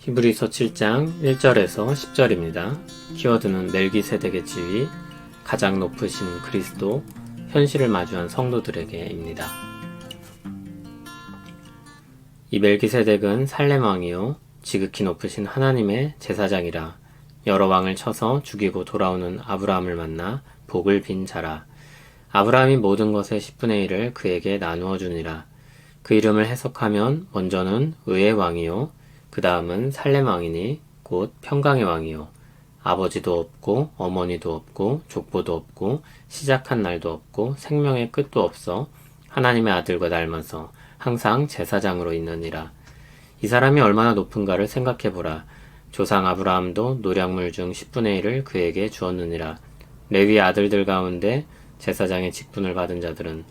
히브리서 7장 1절에서 10절입니다. 키워드는 멜기세덱의 지위, 가장 높으신 그리스도, 현실을 마주한 성도들에게입니다. 이 멜기세덱은 살렘 왕이요 지극히 높으신 하나님의 제사장이라. 여러 왕을 쳐서 죽이고 돌아오는 아브라함을 만나 복을 빈 자라. 아브라함이 모든 것의 10분의 1을 그에게 나누어 주니라. 그 이름을 해석하면 먼저는 의의 왕이요 그 다음은 살렘 왕이니 곧 평강의 왕이요 아버지도 없고 어머니도 없고 족보도 없고 시작한 날도 없고 생명의 끝도 없어 하나님의 아들과 닮아서 항상 제사장으로 있느니라. 이 사람이 얼마나 높은가를 생각해보라. 조상 아브라함도 노략물 중 10분의 1을 그에게 주었느니라. 레위 아들들 가운데 제사장의 직분을 받은 자들은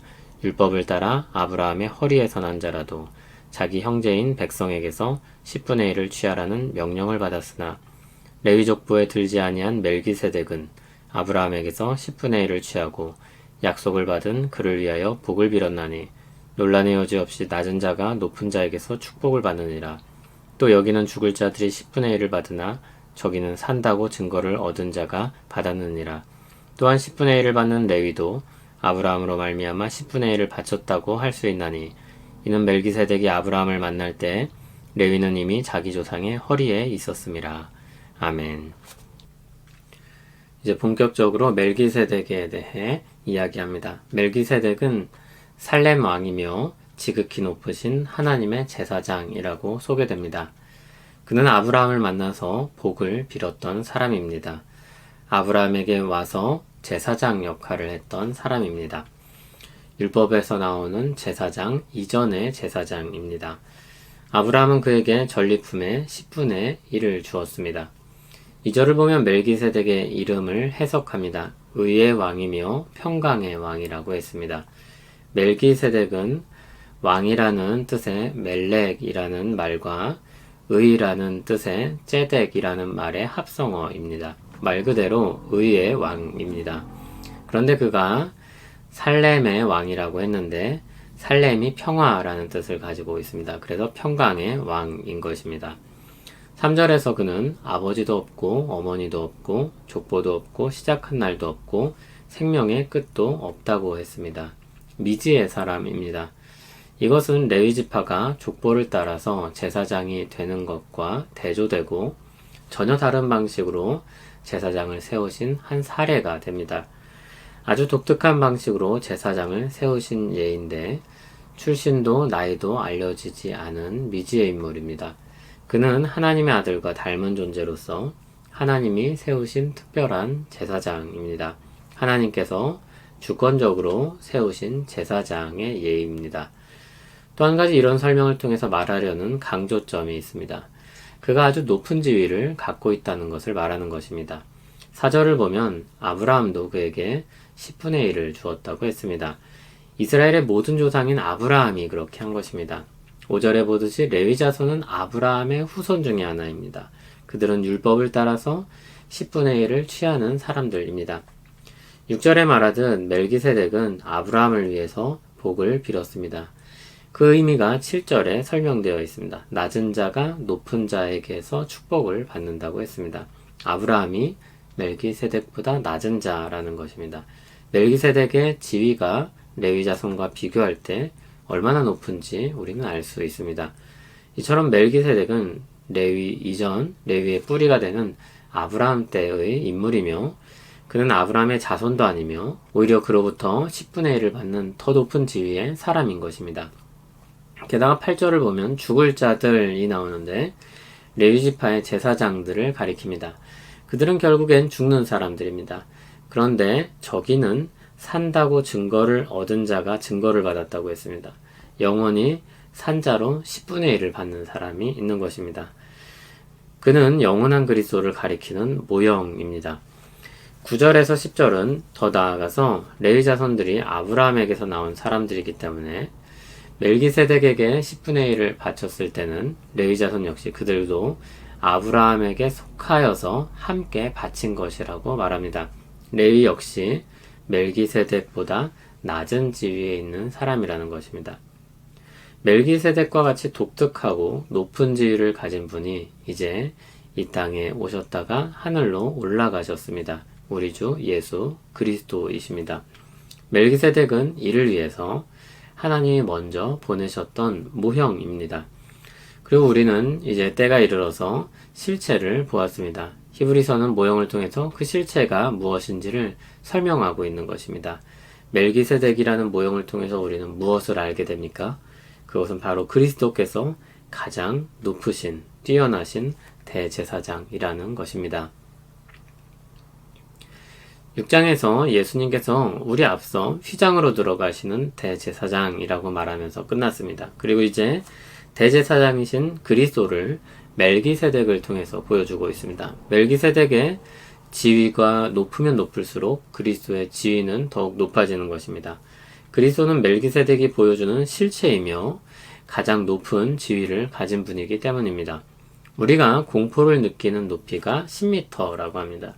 율법을 따라 아브라함의 허리에서 난 자라도 자기 형제인 백성에게서 10분의 1을 취하라는 명령을 받았으나 레위 족보에 들지 아니한 멜기세덱은 아브라함에게서 10분의 1을 취하고 약속을 받은 그를 위하여 복을 빌었나니 논란의 여지 없이 낮은 자가 높은 자에게서 축복을 받느니라. 또 여기는 죽을 자들이 10분의 1을 받으나 저기는 산다고 증거를 얻은 자가 받았느니라. 또한 10분의 1을 받는 레위도 아브라함으로 말미암아 10분의 1을 바쳤다고 할 수 있나니 이는 멜기세덱이 아브라함을 만날 때 레위는 이미 자기 조상의 허리에 있었음이라. 아멘. 이제 본격적으로 멜기세덱에 대해 이야기합니다. 멜기세덱은 살렘 왕이며 지극히 높으신 하나님의 제사장이라고 소개됩니다. 그는 아브라함을 만나서 복을 빌었던 사람입니다. 아브라함에게 와서 제사장 역할을 했던 사람입니다. 율법에서 나오는 제사장 이전의 제사장입니다. 아브라함은 그에게 전리품의 10분의 1을 주었습니다. 2절을 보면 멜기세덱의 이름을 해석합니다. 의의 왕이며 평강의 왕이라고 했습니다. 멜기세덱은 왕이라는 뜻의 멜렉이라는 말과 의라는 뜻의 제덱이라는 말의 합성어입니다. 말 그대로 의의 왕입니다. 그런데 그가 살렘의 왕이라고 했는데 살렘이 평화라는 뜻을 가지고 있습니다. 그래서 평강의 왕인 것입니다. 3절에서 그는 아버지도 없고 어머니도 없고 족보도 없고 시작한 날도 없고 생명의 끝도 없다고 했습니다. 미지의 사람입니다. 이것은 레위 지파가 족보를 따라서 제사장이 되는 것과 대조되고 전혀 다른 방식으로 제사장을 세우신 한 사례가 됩니다. 아주 독특한 방식으로 제사장을 세우신 예인데 출신도 나이도 알려지지 않은 미지의 인물입니다. 그는 하나님의 아들과 닮은 존재로서 하나님이 세우신 특별한 제사장입니다. 하나님께서 주권적으로 세우신 제사장의 예입니다. 또 한 가지 이런 설명을 통해서 말하려는 강조점이 있습니다. 그가 아주 높은 지위를 갖고 있다는 것을 말하는 것입니다. 4절을 보면 아브라함도 그에게 10분의 1을 주었다고 했습니다. 이스라엘의 모든 조상인 아브라함이 그렇게 한 것입니다. 5절에 보듯이 레위 자손은 아브라함의 후손 중에 하나입니다. 그들은 율법을 따라서 10분의 1을 취하는 사람들입니다. 6절에 말하듯 멜기세덱은 아브라함을 위해서 복을 빌었습니다. 그 의미가 7절에 설명되어 있습니다. 낮은 자가 높은 자에게서 축복을 받는다고 했습니다. 아브라함이 멜기세덱보다 낮은 자라는 것입니다. 멜기세덱의 지위가 레위 자손과 비교할 때 얼마나 높은지 우리는 알 수 있습니다. 이처럼 멜기세덱은 레위 이전 레위의 뿌리가 되는 아브라함 때의 인물이며 그는 아브라함의 자손도 아니며 오히려 그로부터 10분의 1을 받는 더 높은 지위의 사람인 것입니다. 게다가 8절을 보면 죽을 자들이 나오는데 레위지파의 제사장들을 가리킵니다. 그들은 결국엔 죽는 사람들입니다. 그런데 저기는 산다고 증거를 얻은 자가 증거를 받았다고 했습니다. 영원히 산자로 10분의 1을 받는 사람이 있는 것입니다. 그는 영원한 그리스도를 가리키는 모형입니다. 9절에서 10절은 더 나아가서 레위 자손들이 아브라함에게서 나온 사람들이기 때문에 멜기세덱에게 10분의 1을 바쳤을 때는 레위 자손 역시 그들도 아브라함에게 속하여서 함께 바친 것이라고 말합니다. 레위 역시 멜기세덱보다 낮은 지위에 있는 사람이라는 것입니다. 멜기세덱과 같이 독특하고 높은 지위를 가진 분이 이제 이 땅에 오셨다가 하늘로 올라가셨습니다. 우리 주 예수 그리스도이십니다. 멜기세덱은 이를 위해서 하나님이 먼저 보내셨던 모형입니다. 그리고 우리는 이제 때가 이르러서 실체를 보았습니다. 히브리서는 모형을 통해서 그 실체가 무엇인지를 설명하고 있는 것입니다. 멜기세덱이라는 모형을 통해서 우리는 무엇을 알게 됩니까? 그것은 바로 그리스도께서 가장 높으신, 뛰어나신 대제사장이라는 것입니다. 6장에서 예수님께서 우리 앞서 휘장으로 들어가시는 대제사장이라고 말하면서 끝났습니다. 그리고 이제 대제사장이신 그리스도를 멜기세덱을 통해서 보여주고 있습니다. 멜기세덱의 지위가 높으면 높을수록 그리스도의 지위는 더욱 높아지는 것입니다. 그리스도는 멜기세덱이 보여주는 실체이며 가장 높은 지위를 가진 분이기 때문입니다. 우리가 공포를 느끼는 높이가 10m라고 합니다.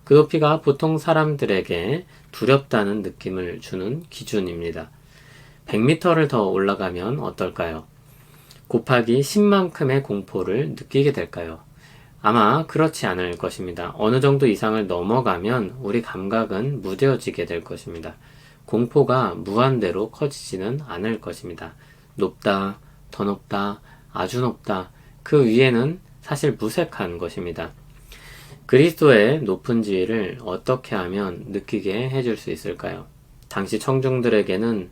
그 높이가 보통 사람들에게 두렵다는 느낌을 주는 기준입니다. 100m를 더 올라가면 어떨까요? 곱하기 10만큼의 공포를 느끼게 될까요? 아마 그렇지 않을 것입니다. 어느 정도 이상을 넘어가면 우리 감각은 무뎌지게 될 것입니다. 공포가 무한대로 커지지는 않을 것입니다. 높다, 더 높다, 아주 높다. 그 위에는 사실 무색한 것입니다. 그리스도의 높은 지위를 어떻게 하면 느끼게 해줄 수 있을까요? 당시 청중들에게는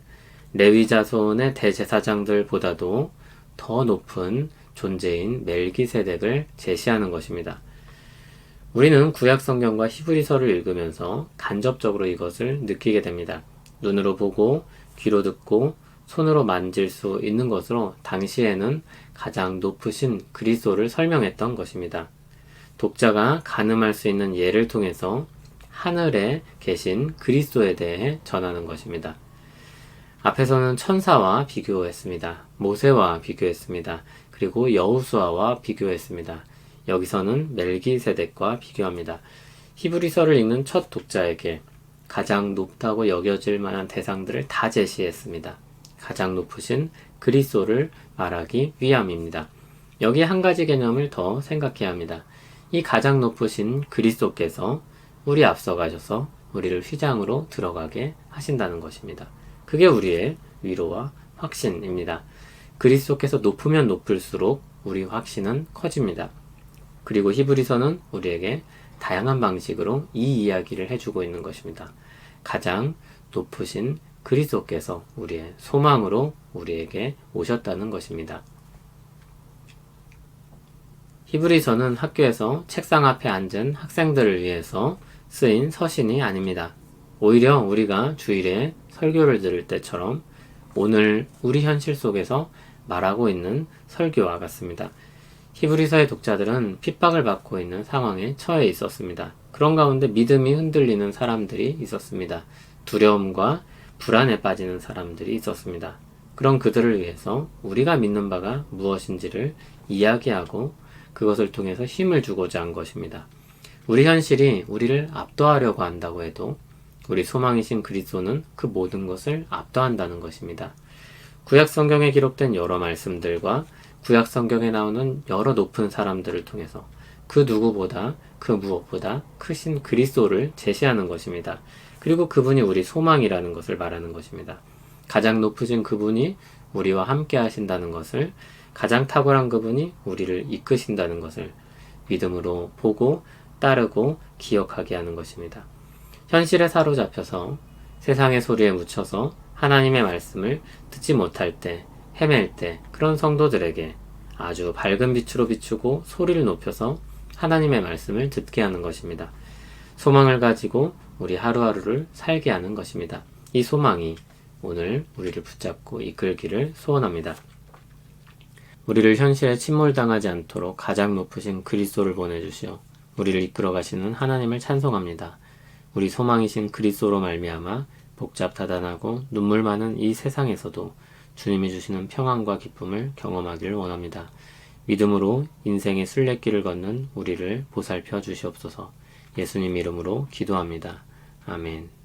레위 자손의 대제사장들보다도 더 높은 존재인 멜기세덱을 제시하는 것입니다. 우리는 구약 성경과 히브리서를 읽으면서 간접적으로 이것을 느끼게 됩니다. 눈으로 보고 귀로 듣고 손으로 만질 수 있는 것으로 당시에는 가장 높으신 그리스도를 설명했던 것입니다. 독자가 가늠할 수 있는 예를 통해서 하늘에 계신 그리스도에 대해 전하는 것입니다. 앞에서는 천사와 비교했습니다. 모세와 비교했습니다. 그리고 여호수아와 비교했습니다. 여기서는 멜기세덱과 비교합니다. 히브리서를 읽는 첫 독자에게 가장 높다고 여겨질 만한 대상들을 다 제시했습니다. 가장 높으신 그리스도를 말하기 위함입니다. 여기에 한 가지 개념을 더 생각해야 합니다. 이 가장 높으신 그리스도께서 우리 앞서 가셔서 우리를 휘장으로 들어가게 하신다는 것입니다. 그게 우리의 위로와 확신입니다. 그리스도께서 높으면 높을수록 우리 확신은 커집니다. 그리고 히브리서는 우리에게 다양한 방식으로 이 이야기를 해주고 있는 것입니다. 가장 높으신 그리스도께서 우리의 소망으로 우리에게 오셨다는 것입니다. 히브리서는 학교에서 책상 앞에 앉은 학생들을 위해서 쓰인 서신이 아닙니다. 오히려 우리가 주일에 설교를 들을 때처럼 오늘 우리 현실 속에서 말하고 있는 설교와 같습니다. 히브리서의 독자들은 핍박을 받고 있는 상황에 처해 있었습니다. 그런 가운데 믿음이 흔들리는 사람들이 있었습니다. 두려움과 불안에 빠지는 사람들이 있었습니다. 그런 그들을 위해서 우리가 믿는 바가 무엇인지를 이야기하고 그것을 통해서 힘을 주고자 한 것입니다. 우리 현실이 우리를 압도하려고 한다고 해도 우리 소망이신 그리스도는 그 모든 것을 압도한다는 것입니다. 구약 성경에 기록된 여러 말씀들과 구약 성경에 나오는 여러 높은 사람들을 통해서 그 누구보다 그 무엇보다 크신 그리스도를 제시하는 것입니다. 그리고 그분이 우리 소망이라는 것을 말하는 것입니다. 가장 높으신 그분이 우리와 함께 하신다는 것을, 가장 탁월한 그분이 우리를 이끄신다는 것을 믿음으로 보고 따르고 기억하게 하는 것입니다. 현실에 사로잡혀서 세상의 소리에 묻혀서 하나님의 말씀을 듣지 못할 때, 헤맬 때 그런 성도들에게 아주 밝은 빛으로 비추고 소리를 높여서 하나님의 말씀을 듣게 하는 것입니다. 소망을 가지고 우리 하루하루를 살게 하는 것입니다. 이 소망이 오늘 우리를 붙잡고 이끌기를 소원합니다. 우리를 현실에 침몰당하지 않도록 가장 높으신 그리스도를 보내주시어 우리를 이끌어 가시는 하나님을 찬송합니다. 우리 소망이신 그리스도로 말미암아 복잡다단하고 눈물 많은 이 세상에서도 주님이 주시는 평안과 기쁨을 경험하기를 원합니다. 믿음으로 인생의 순례길을 걷는 우리를 보살펴 주시옵소서. 예수님 이름으로 기도합니다. 아멘.